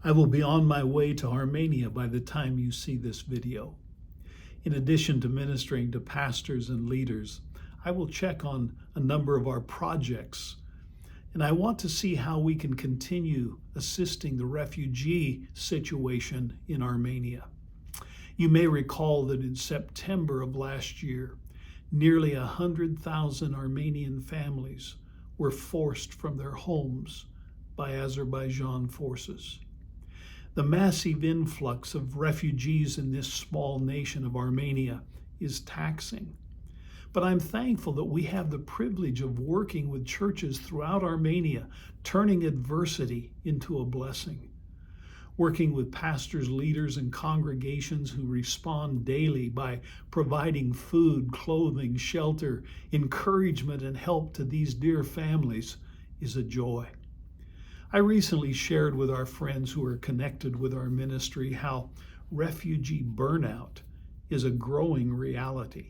I will be on my way to Armenia by the time you see this video. In addition to ministering to pastors and leaders, I will check on a number of our projects, and I want to see how we can continue assisting the refugee situation in Armenia. You may recall that in September of last year, nearly 100,000 Armenian families were forced from their homes by Azerbaijan forces. The massive influx of refugees in this small nation of Armenia is taxing. But I'm thankful that we have the privilege of working with churches throughout Armenia, turning adversity into a blessing. Working with pastors, leaders, and congregations who respond daily by providing food, clothing, shelter, encouragement, and help to these dear families is a joy. I recently shared with our friends who are connected with our ministry how refugee burnout is a growing reality.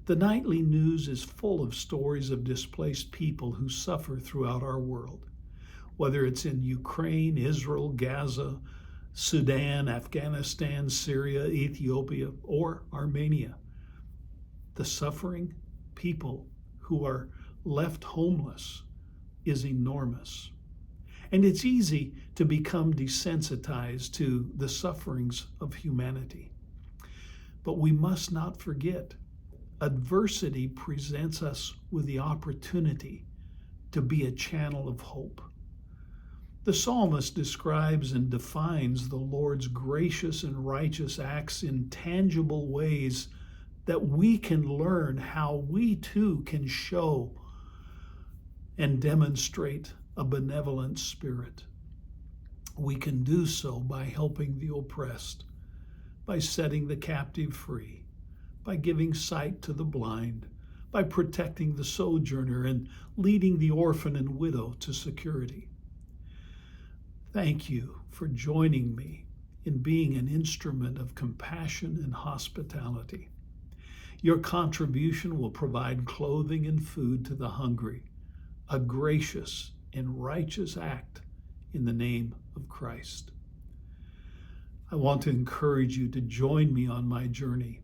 The nightly news is full of stories of displaced people who suffer throughout our world. Whether it's in Ukraine, Israel, Gaza, Sudan, Afghanistan, Syria, Ethiopia, or Armenia. The suffering people who are left homeless is enormous. And it's easy to become desensitized to the sufferings of humanity. But we must not forget, adversity presents us with the opportunity to be a channel of hope. The psalmist describes and defines the Lord's gracious and righteous acts in tangible ways that we can learn how we too can show and demonstrate a benevolent spirit. We can do so by helping the oppressed, by setting the captive free, by giving sight to the blind, by protecting the sojourner and leading the orphan and widow to security. Thank you for joining me in being an instrument of compassion and hospitality. Your contribution will provide clothing and food to the hungry, a gracious and righteous act in the name of Christ. I want to encourage you to join me on my journey.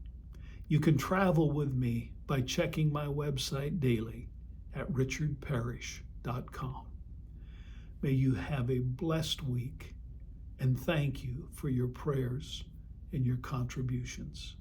You can travel with me by checking my website daily at richardparrish.com. May you have a blessed week, and thank you for your prayers and your contributions.